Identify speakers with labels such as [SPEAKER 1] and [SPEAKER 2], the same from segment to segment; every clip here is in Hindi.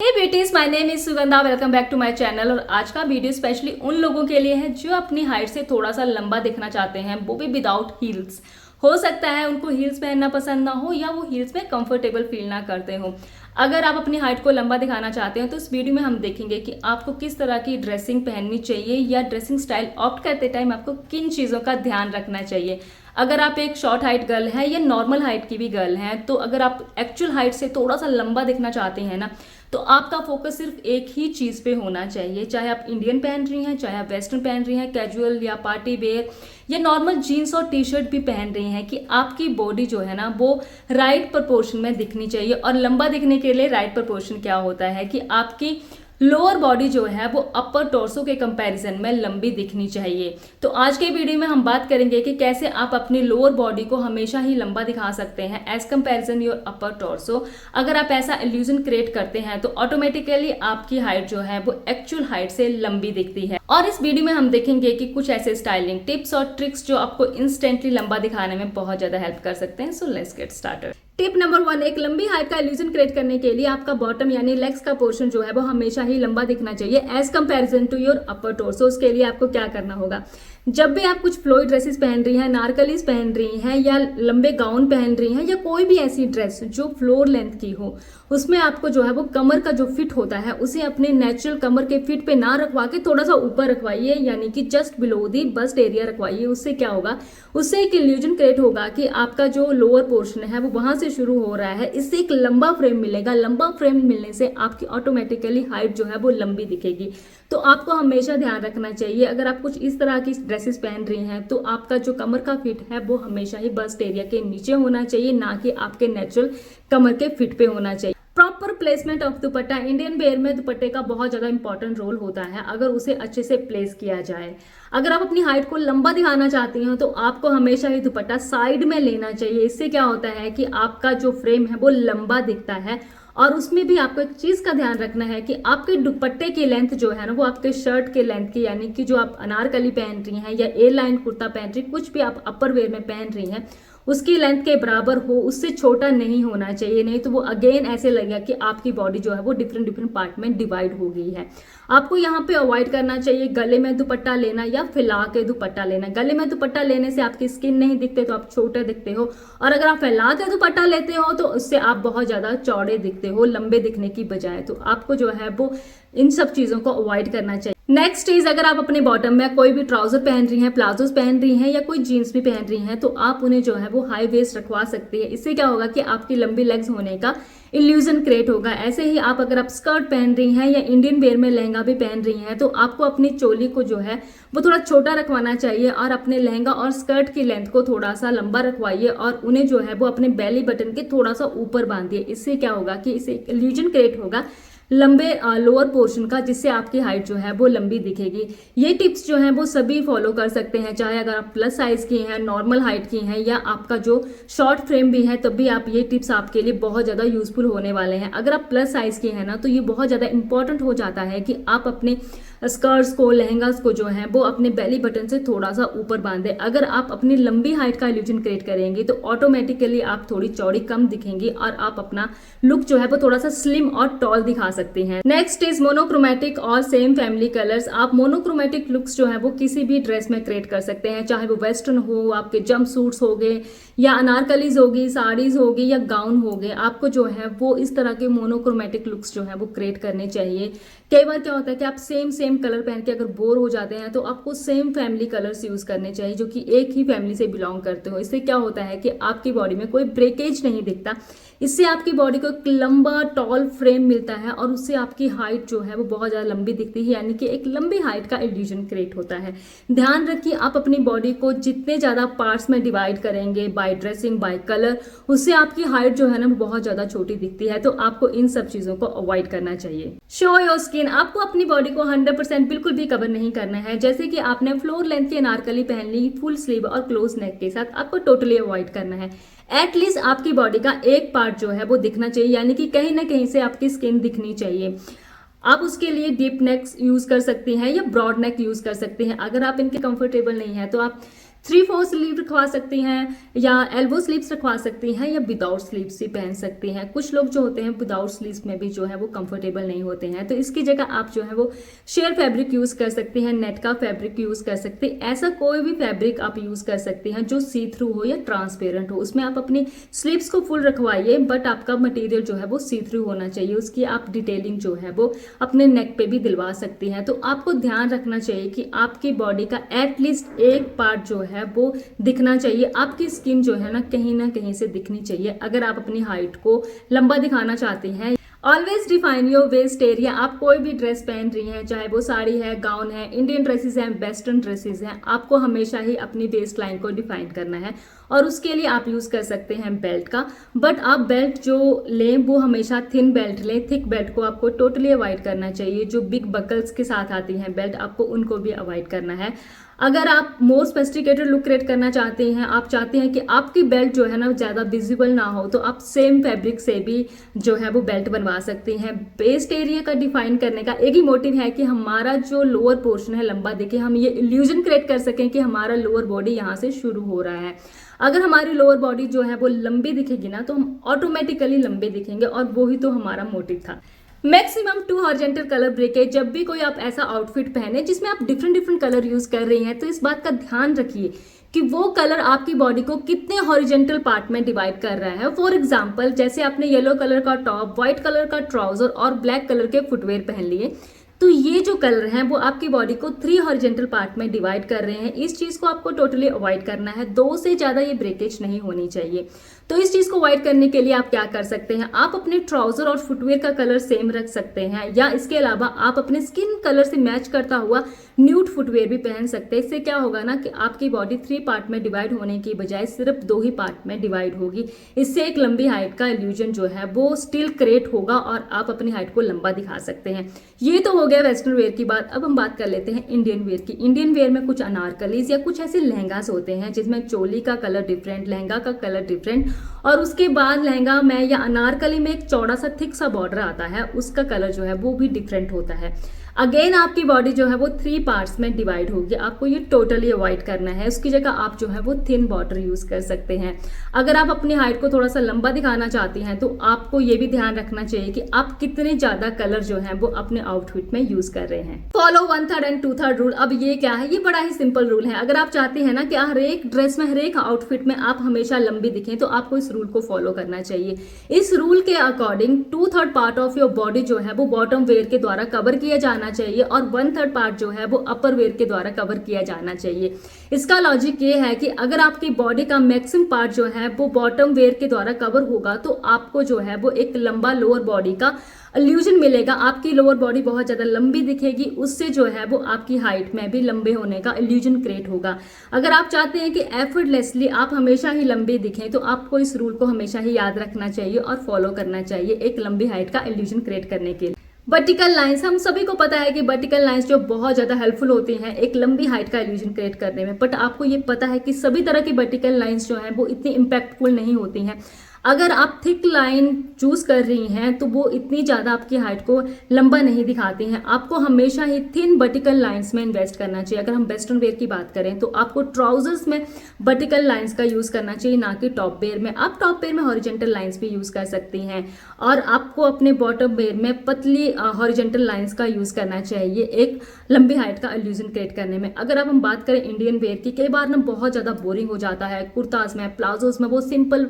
[SPEAKER 1] Hey beauties, my name is Sugandha. Welcome back to my channel. और आज का वीडियो स्पेशली उन लोगों के लिए है जो अपनी हाइट से थोड़ा सा लंबा दिखना चाहते हैं, वो भी विदाउट हील्स। हो सकता है उनको हील्स पहनना पसंद ना हो या वो हील्स में कंफर्टेबल फील ना करते हो। अगर आप अपनी हाइट को लंबा दिखाना चाहते हैं तो इस वीडियो में हम देखेंगे कि आपको किस तरह की ड्रेसिंग पहननी चाहिए या ड्रेसिंग स्टाइल ऑप्ट करते टाइम आपको किन चीज़ों का ध्यान रखना चाहिए। अगर आप एक शॉर्ट हाइट गर्ल है या नॉर्मल हाइट की भी गर्ल हैं, तो अगर आप एक्चुअल हाइट से थोड़ा सा लंबा दिखना चाहते हैं ना, तो आपका फोकस सिर्फ एक ही चीज़ पे होना चाहिए। चाहे आप इंडियन पहन रही हैं, चाहे आप वेस्टर्न पहन रही हैं, कैजुअल या पार्टी वेयर या नॉर्मल जीन्स और टी शर्ट भी पहन रही हैं, कि आपकी बॉडी जो है ना वो राइट प्रोपोर्शन में दिखनी चाहिए। और लंबा दिखने के लिए राइट प्रोपोर्शन क्या होता है कि आपकी लोअर बॉडी जो है वो अपर टॉर्सो के कंपैरिजन में लंबी दिखनी चाहिए। तो आज के वीडियो में हम बात करेंगे कि कैसे आप अपनी लोअर बॉडी को हमेशा ही लंबा दिखा सकते हैं as comparison your upper torso. अगर आप ऐसा इल्यूजन क्रिएट करते हैं तो ऑटोमेटिकली आपकी हाइट जो है वो एक्चुअल हाइट से लंबी दिखती है। और इस वीडियो में हम देखेंगे कि कुछ ऐसे स्टाइलिंग टिप्स और ट्रिक्स जो आपको इंस्टेंटली लंबा दिखाने में बहुत ज्यादा हेल्प कर सकते हैं। So let's get started. Tip number 1, एक लंबी हाइट का इल्यूजन क्रिएट करने के लिए आपका बॉटम यानी लेग्स का पोर्शन जो है वो हमेशा ही लंबा दिखना चाहिए as comparison to your upper torso. उसके लिए आपको क्या करना होगा, जब भी आप कुछ फ्लोई ड्रेसेस पहन रही हैं, नारकलीज पहन रही हैं या लंबे गाउन पहन रही हैं या कोई भी ऐसी ड्रेस जो फ्लोर लेंथ की हो, उसमें आपको जो है वो कमर का जो फिट होता है उसे अपने नेचुरल कमर के फिट पे ना रखवा के थोड़ा सा ऊपर रखवाइए, यानी कि just below the bust area रखवाइए। उससे क्या होगा, उससे एक इल्यूजन क्रिएट होगा कि आपका जो लोअर पोर्शन है वो वहां से शुरू हो रहा है। इससे एक लंबा फ्रेम मिलेगा। लंबा फ्रेम मिलने से आपकी ऑटोमेटिकली हाइट जो है वो लंबी दिखेगी। तो आपको हमेशा ध्यान रखना चाहिए, अगर आप कुछ इस तरह की ड्रेसेस पहन रही हैं तो आपका जो कमर का फिट है वो हमेशा ही बस्ट एरिया के नीचे होना चाहिए, ना कि आपके नेचुरल कमर के फिट पे होना चाहिए। Proper placement of dupatta. Indian wear में दुपट्टे का बहुत ज्यादा इंपॉर्टेंट रोल होता है अगर उसे अच्छे से प्लेस किया जाए। अगर आप अपनी हाइट को लंबा दिखाना चाहती हैं तो आपको हमेशा ही दुपट्टा साइड में लेना चाहिए। इससे क्या होता है कि आपका जो फ्रेम है वो लंबा दिखता है। और उसमें भी आपको एक चीज का ध्यान रखना है कि आपके दुपट्टे की लेंथ जो है ना वो आपके शर्ट के लेंथ की, यानी कि जो आप अनारकली पहन रही हैं या ए लाइन कुर्ता पहन रही, कुछ भी आप अपर वेयर में पहन रही हैं, उसकी लेंथ के बराबर हो, उससे छोटा नहीं होना चाहिए। नहीं तो वो अगेन ऐसे लगेगा कि आपकी बॉडी जो है वो डिफरेंट डिफरेंट पार्ट में डिवाइड हो गई है। आपको यहाँ पे अवॉइड करना चाहिए गले में दुपट्टा लेना या फैला के दुपट्टा लेना। गले में दुपट्टा लेने से आपकी स्किन नहीं दिखते तो आप छोटे दिखते हो, और अगर आप फैला के दुपट्टा लेते हो तो उससे आप बहुत ज्यादा चौड़े दिखते हो लंबे दिखने की बजाय। तो आपको जो है वो इन सब चीजों को अवॉइड करना चाहिए। नेक्स्ट चीज, अगर आप अपने बॉटम में कोई भी ट्राउजर पहन रही हैं, प्लाजोस पहन रही हैं या कोई जीन्स भी पहन रही हैं, तो आप उन्हें जो है वो हाई वेस्ट रखवा सकती है। इससे क्या होगा कि आपकी लंबी लेग्स होने का इल्यूजन क्रिएट होगा। ऐसे ही आप अगर आप स्कर्ट पहन रही हैं या इंडियन वेयर में लहंगा भी पहन रही हैं तो आपको अपनी चोली को जो है वो थोड़ा छोटा रखवाना चाहिए और अपने लहंगा और स्कर्ट की लेंथ को थोड़ा सा लंबा रखवाइए और उन्हें जो है वो अपने बेली बटन के थोड़ा सा ऊपर बांधिए। इससे क्या होगा कि इससे एक इल्यूजन क्रिएट होगा लंबे लोअर पोर्शन का, जिससे आपकी हाइट जो है वो लंबी दिखेगी। ये टिप्स जो हैं वो सभी फॉलो कर सकते हैं, चाहे अगर आप प्लस साइज की हैं, नॉर्मल हाइट की हैं या आपका जो शॉर्ट फ्रेम भी है, तब भी आप ये टिप्स आपके लिए बहुत ज़्यादा यूजफुल होने वाले हैं। अगर आप प्लस साइज की हैं ना तो ये बहुत ज़्यादा इंपॉर्टेंट हो जाता है कि आप अपने स्कर्ट्स को, लहंगास को जो है वो अपने बेली बटन से थोड़ा सा ऊपर बांधे। अगर आप अपनी लंबी हाइट का इल्यूजन क्रिएट करेंगे तो ऑटोमेटिकली आप थोड़ी चौड़ी कम दिखेंगी और आप अपना लुक जो है वो थोड़ा सा स्लिम और टॉल दिखा सकती हैं। नेक्स्ट इज मोनोक्रोमेटिक और सेम फैमिली कलर्स। आप मोनोक्रोमेटिक लुक्स जो है वो किसी भी ड्रेस में क्रिएट कर सकते हैं, चाहे वो वेस्टर्न हो, आपके जंप सूट्स हो गए या अनारकलीज होगी, साड़ीज होगी या गाउन हो गए, आपको जो है वो इस तरह के मोनोक्रोमेटिक लुक्स जो है वो क्रिएट करने चाहिए। कई बार क्या होता है कि आप सेम कलर पहन के अगर बोर हो जाते हैं तो आपको सेम फैमिली कलर्स यूज करने चाहिए जो कि एक ही फैमिली से बिलोंग करते हो। इससे क्या होता है कि आपकी बॉडी में कोई ब्रेकेज नहीं दिखता। इससे आपकी बॉडी को एक लंबा टॉल फ्रेम मिलता है और उससे आपकी हाइट जो है वो बहुत ज़्यादा लंबी दिखती है, यानी कि एक लंबी हाइट का इल्यूजन क्रिएट होता है। ध्यान रखिए, आप अपनी बॉडी को जितने ज़्यादा पार्ट्स में डिवाइड करेंगे बाय ड्रेसिंग, बाय कलर, उससे आपकी हाइट जो है ना वो बहुत ज़्यादा छोटी दिखती है। तो आपको इन सब चीज़ों को अवॉइड करना चाहिए। Show your skin. आपको अपनी बॉडी को 100% बिल्कुल भी कवर नहीं करना है। जैसे कि आपने फ्लोर लेंथ की अनारकली पहन ली फुल स्लीव और क्लोज नेक के साथ, आपको टोटली अवॉइड करना है। एटलीस्ट आपकी बॉडी का एक पार्ट जो है वो दिखना चाहिए, यानी कि कहीं ना कहीं से आपकी स्किन दिखनी चाहिए। आप उसके लिए डीप नेक यूज कर सकती हैं या ब्रॉड नेक यूज कर सकती हैं। अगर आप इनके कंफर्टेबल नहीं है तो आप 3/4 स्लीव रखवा सकती हैं या एल्बो स्लीव्स रखवा सकती हैं या विदाउट स्लीव्स भी पहन सकती हैं। कुछ लोग जो होते हैं विदाउट स्लीव्स में भी जो है वो कंफर्टेबल नहीं होते हैं, तो इसकी जगह आप जो है वो शेयर फैब्रिक यूज़ कर सकती हैं, नेट का फैब्रिक यूज़ कर सकते हैं। ऐसा कोई भी फैब्रिक आप यूज़ कर सकती हैं जो सी थ्रू हो या ट्रांसपेरेंट हो। उसमें आप अपनी स्लीव्स को फुल रखवाइए, बट आपका मटेरियल जो है वो सी थ्रू होना चाहिए। उसकी आप डिटेलिंग जो है वो अपने नेक पे भी दिलवा सकती हैं। तो आपको ध्यान रखना चाहिए कि आपकी बॉडी का एटलीस्ट एक पार्ट जो है वो दिखना चाहिए। आपकी स्किन जो है ना कहीं से दिखनी चाहिए अगर आप अपनी हाइट को लंबा दिखाना चाहती हैं। Always define your waist area. आप कोई भी ड्रेस पहन रही हैं, चाहे वो साड़ी है, गाउन है, इंडियन ड्रेसेस हैं, वेस्टर्न ड्रेसेस हैं, आपको हमेशा ही अपनी वेस्ट लाइन को डिफाइन करना है और उसके लिए आप यूज़ कर सकते हैं बेल्ट का। बट आप बेल्ट जो लें वो हमेशा थिन बेल्ट लें। थिक बेल्ट को आपको टोटली अवॉइड करना चाहिए। जो बिग बकल्स के साथ आती हैं बेल्ट, आपको उनको भी अवॉइड करना है। अगर आप मोर सोफिस्टिकेटेड लुक क्रिएट करना चाहते हैं, आप चाहते हैं कि आपकी बेल्ट जो है ना ज़्यादा विजिबल ना हो, तो आप सेम फैब्रिक से भी जो है वो बेल्ट बनवा सकती हैं। वेस्ट एरिया का डिफाइन करने का एक ही मोटिव है कि हमारा जो लोअर पोर्शन है लंबा दिखे, हम ये इल्यूजन क्रिएट कर सकें कि हमारा लोअर बॉडी यहाँ से शुरू हो रहा है। अगर हमारी लोअर बॉडी जो है वो लंबी दिखेगी ना तो हम ऑटोमेटिकली लंबे दिखेंगे, और वही तो हमारा मोटिव था। Maximum 2 horizontal colour breakage. जब भी कोई आप ऐसा आउटफिट पहने जिसमें आप डिफरेंट कलर यूज कर रही हैं, तो इस बात का ध्यान रखिए कि वो कलर आपकी बॉडी को कितने हॉरिजॉन्टल पार्ट में डिवाइड कर रहा है। फॉर एग्जांपल, जैसे आपने येलो कलर का टॉप, व्हाइट कलर का ट्राउजर और ब्लैक कलर के फुटवेयर पहन लिए, तो ये जो कलर हैं वो आपकी बॉडी को 3 हॉरिजॉन्टल पार्ट में डिवाइड कर रहे हैं। इस चीज़ को आपको टोटली अवॉइड करना है। 2 से ज़्यादा ये ब्रेकेज नहीं होनी चाहिए। तो इस चीज़ को अवॉइड करने के लिए आप क्या कर सकते हैं, आप अपने ट्राउजर और फुटवेयर का कलर सेम रख सकते हैं, या इसके अलावा आप अपने स्किन कलर से मैच करता हुआ न्यूड फुटवेयर भी पहन सकते हैं। इससे क्या होगा ना कि आपकी बॉडी 3 पार्ट में डिवाइड होने की बजाय सिर्फ 2 ही पार्ट में डिवाइड होगी। इससे एक लंबी हाइट का इल्यूजन जो है वो स्टिल क्रिएट होगा और आप अपनी हाइट को लंबा दिखा सकते हैं। ये तो हो गया वेस्टर्न वेयर की बात। अब हम बात कर लेते हैं इंडियन वेयर की। इंडियन वेयर में कुछ अनारकलीज या कुछ ऐसे लहंगास होते हैं जिसमें चोली का कलर डिफरेंट, लहंगा का कलर डिफरेंट, और उसके बाद लहंगा में या अनारकली में एक चौड़ा सा थिक सा बॉर्डर आता है, उसका कलर जो है वो भी डिफरेंट होता है। अगेन आपकी बॉडी जो है वो 3 पार्ट्स में डिवाइड होगी। आपको ये टोटली अवॉइड करना है। उसकी जगह आप जो है वो थिन बॉर्डर यूज कर सकते हैं। अगर आप अपनी हाइट को थोड़ा सा लंबा दिखाना चाहती हैं तो आपको ये भी ध्यान रखना चाहिए कि आप कितने ज्यादा कलर जो है वो अपने आउटफिट में यूज कर रहे हैं। Follow 1/3 and 2/3 rule. अब ये क्या है, ये बड़ा ही सिंपल रूल है। अगर आप चाहते हैं ना कि हर एक ड्रेस में, हर एक आउटफिट में आप हमेशा लंबी दिखें, तो आपको इस रूल को फॉलो करना चाहिए। इस रूल के according 2/3 part of your body जो है वो बॉटम वेयर के द्वारा कवर किया जाना चाहिए और 1/3 पार्ट जो है वो अपर वेयर के द्वारा कवर किया जाना चाहिए। इसका लॉजिक ये है कि अगर आपकी बॉडी का मैक्सिमम पार्ट जो है वो बॉटम वेयर के द्वारा कवर होगा तो आपको जो है वो एक लंबा लोअर बॉडी का इल्यूजन मिलेगा। आपकी लोअर बॉडी बहुत ज्यादा लंबी दिखेगी, उससे जो है वो आपकी हाइट में भी लंबे होने का इल्यूजन क्रिएट होगा। अगर आप चाहते हैं कि एफर्टलेसली आप हमेशा ही लंबे दिखें, तो आपको इस रूल को हमेशा ही याद रखना चाहिए और फॉलो करना चाहिए एक लंबी हाइट का इल्यूजन क्रिएट करने के लिए। वर्टिकल लाइंस, हम सभी को पता है कि वर्टिकल लाइंस जो बहुत ज़्यादा हेल्पफुल होती हैं एक लंबी हाइट का इल्यूजन क्रिएट करने में, बट आपको ये पता है कि सभी तरह की वर्टिकल लाइंस जो हैं वो इतनी इम्पैक्टफुल नहीं होती हैं। अगर आप थिक लाइन चूज कर रही हैं तो वो इतनी ज़्यादा आपकी हाइट को लंबा नहीं दिखाती हैं। आपको हमेशा ही थिन वर्टिकल लाइंस में इन्वेस्ट करना चाहिए। अगर हम वेस्टर्न वेयर की बात करें तो आपको ट्राउजर्स में वर्टिकल लाइंस का यूज़ करना चाहिए, ना कि टॉप वेयर में। आप टॉप वेयर में हॉरिजॉन्टल लाइंस भी यूज़ कर सकती हैं, और आपको अपने बॉटम वेयर में पतली हॉरिजॉन्टल लाइंस का यूज़ करना चाहिए एक लंबी हाइट का इल्यूजन क्रिएट करने में। अगर अब हम बात करें इंडियन वेयर की, कई बार ना बहुत ज़्यादा बोरिंग हो जाता है कुर्ताज में, प्लाजोज में वो सिंपल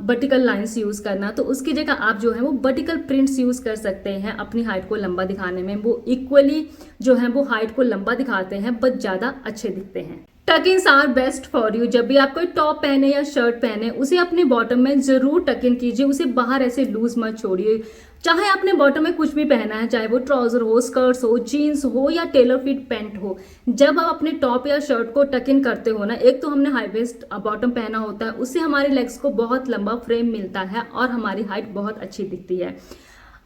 [SPEAKER 1] वर्टिकल लाइंस यूज करना, तो उसकी जगह आप जो है वो वर्टिकल प्रिंट्स यूज कर सकते हैं अपनी हाइट को लंबा दिखाने में। वो इक्वली जो है वो हाइट को लंबा दिखाते हैं बट ज्यादा अच्छे दिखते हैं। टक-इन्स आर बेस्ट फॉर यू। जब भी आप कोई टॉप पहने या शर्ट पहने, उसे अपने बॉटम में जरूर टक इन कीजिए, उसे बाहर ऐसे लूज मत छोड़िए। चाहे आपने बॉटम में कुछ भी पहना है, चाहे वो ट्राउजर हो, स्कर्ट्स हो, जीन्स हो या टेलर फिट पैंट हो, जब आप अपने टॉप या शर्ट को टक इन करते हो ना, एक तो हमने हाई वेस्ट बॉटम पहना होता है, उससे हमारे लेग्स को बहुत लंबा फ्रेम मिलता है और हमारी हाइट बहुत अच्छी दिखती है।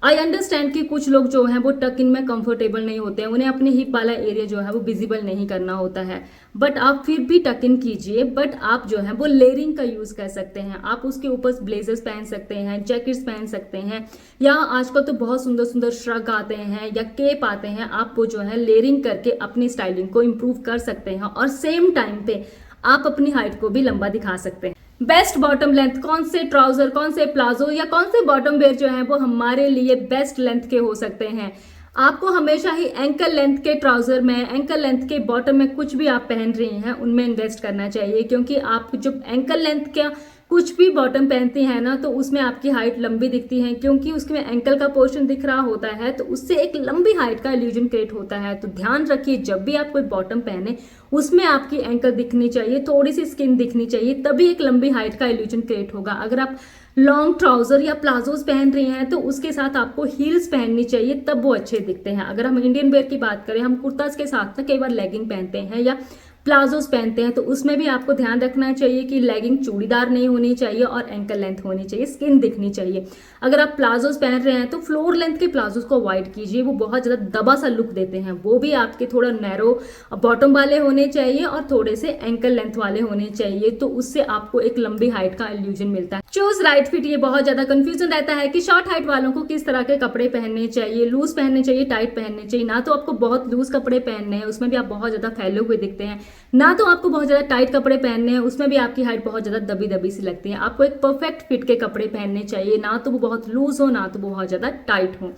[SPEAKER 1] आई अंडरस्टैंड कि कुछ लोग जो हैं वो टक इन में कंफर्टेबल नहीं होते हैं, उन्हें अपने हिप वाला एरिया जो है वो विजिबल नहीं करना होता है, बट आप फिर भी टक इन कीजिए। बट आप जो है वो लेयरिंग का यूज कर सकते हैं। आप उसके ऊपर ब्लेजर्स पहन सकते हैं, जैकेट्स पहन सकते हैं, या आजकल तो बहुत सुंदर सुंदर श्रग आते हैं या केप आते हैं। आप वो जो है लेयरिंग करके अपनी स्टाइलिंग को इम्प्रूव कर सकते हैं और सेम टाइम पे आप अपनी हाइट को भी लंबा दिखा सकते हैं। बेस्ट बॉटम लेंथ, कौन से ट्राउजर, कौन से प्लाजो या कौन से बॉटम वेयर जो है वो हमारे लिए बेस्ट लेंथ के हो सकते हैं। आपको हमेशा ही एंकल लेंथ के ट्राउजर में, एंकल लेंथ के बॉटम में कुछ भी आप पहन रही हैं उनमें इन्वेस्ट करना चाहिए, क्योंकि आप जब एंकल लेंथ का कुछ भी बॉटम पहनती हैं ना तो उसमें आपकी हाइट लंबी दिखती है, क्योंकि उसमें एंकल का पोर्शन दिख रहा होता है तो उससे एक लंबी हाइट का इल्यूजन क्रिएट होता है। तो ध्यान रखिए जब भी आप कोई बॉटम पहने उसमें आपकी एंकल दिखनी चाहिए, थोड़ी सी स्किन दिखनी चाहिए, तभी एक लंबी हाइट का इल्यूजन क्रिएट होगा। अगर आप लॉन्ग ट्राउजर या प्लाजोज पहन रही हैं तो उसके साथ आपको हील्स पहननी चाहिए, तब वो अच्छे दिखते हैं। अगर हम इंडियन वेयर की बात करें, हम कुर्ताज के साथ ना कई बार लेगिंग पहनते हैं या प्लाजोस पहनते हैं, तो उसमें भी आपको ध्यान रखना चाहिए कि लेगिंग चूड़ीदार नहीं होनी चाहिए और एंकल लेंथ होनी चाहिए, स्किन दिखनी चाहिए। अगर आप प्लाजोस पहन रहे हैं तो फ्लोर लेंथ के प्लाजोस को अवॉइड कीजिए, वो बहुत ज़्यादा दबा सा लुक देते हैं। वो भी आपके थोड़ा नैरो बॉटम वाले होने चाहिए और थोड़े से एंकल लेंथ वाले होने चाहिए, तो उससे आपको एक लंबी हाइट का इल्यूजन मिलता है। चूज राइट फिट, ये बहुत ज़्यादा कंफ्यूजन रहता है कि शॉर्ट हाइट वालों को किस तरह के कपड़े पहनने चाहिए, लूज पहनने चाहिए, टाइट पहनने चाहिए। ना तो आपको बहुत लूज कपड़े पहनने हैं, उसमें भी आप बहुत ज़्यादा फैले हुए दिखते हैं, ना तो आपको बहुत ज़्यादा टाइट कपड़े पहनने हैं, उसमें भी आपकी हाइट बहुत ज़्यादा दबी दबी सी लगती है। आपको एक परफेक्ट फिट के कपड़े पहनने चाहिए, ना तो वो बहुत लूज हो ना तो वो बहुत ज़्यादा टाइट हो।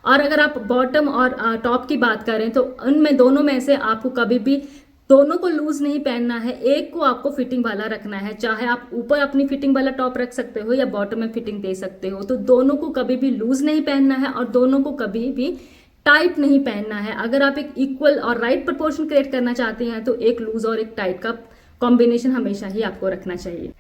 [SPEAKER 1] और अगर आप बॉटम और टॉप की बात करें तो उनमें दोनों में से आपको कभी भी दोनों को लूज नहीं पहनना है, एक को आपको फिटिंग वाला रखना है। चाहे आप ऊपर अपनी फिटिंग वाला टॉप रख सकते हो या बॉटम में फिटिंग दे सकते हो, तो दोनों को कभी भी लूज नहीं पहनना है और दोनों को कभी भी टाइट नहीं पहनना है। अगर आप एक इक्वल और राइट प्रोपोर्शन क्रिएट करना चाहते हैं तो एक लूज और एक टाइट का कॉम्बिनेशन हमेशा ही आपको रखना चाहिए।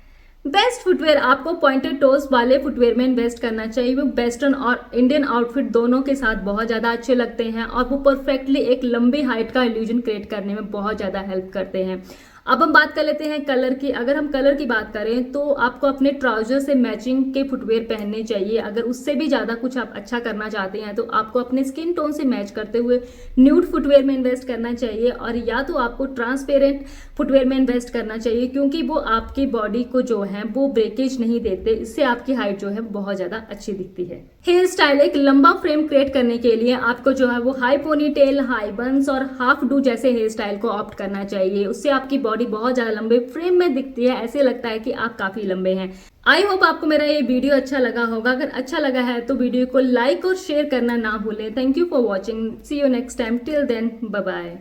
[SPEAKER 1] बेस्ट फुटवेयर, आपको पॉइंटेड टोज वाले फुटवेयर में इन्वेस्ट करना चाहिए। वो वेस्टर्न और इंडियन आउटफिट दोनों के साथ बहुत ज़्यादा अच्छे लगते हैं और वो परफेक्टली एक लंबी हाइट का इल्यूजन क्रिएट करने में बहुत ज़्यादा हेल्प करते हैं। अब हम बात कर लेते हैं कलर की। अगर हम कलर की बात करें तो आपको अपने ट्राउजर से मैचिंग के फुटवेयर पहनने चाहिए। अगर उससे भी ज़्यादा कुछ आप अच्छा करना चाहते हैं तो आपको अपने स्किन टोन से मैच करते हुए न्यूड फुटवेयर में इन्वेस्ट करना चाहिए, और या तो आपको ट्रांसपेरेंट फुटवेयर में इन्वेस्ट करना चाहिए, क्योंकि वो आपकी बॉडी को जो है वो ब्रेकेज नहीं देते। इससे आपकी हाइट जो है बहुत ज़्यादा अच्छी दिखती है। हेयर स्टाइल, एक लंबा फ्रेम क्रिएट करने के लिए आपको जो है वो हाई पोनीटेल, हाई बंस और हाफ डू जैसे हेयर स्टाइल को ऑप्ट करना चाहिए। उससे आपकी बॉडी बहुत ज्यादा लंबे फ्रेम में दिखती है, ऐसे लगता है कि आप काफी लंबे हैं। आई होप आपको मेरा ये वीडियो अच्छा लगा होगा। अगर अच्छा लगा है तो वीडियो को लाइक और शेयर करना ना भूलें। Thank you for watching, see you next time, till then bye bye.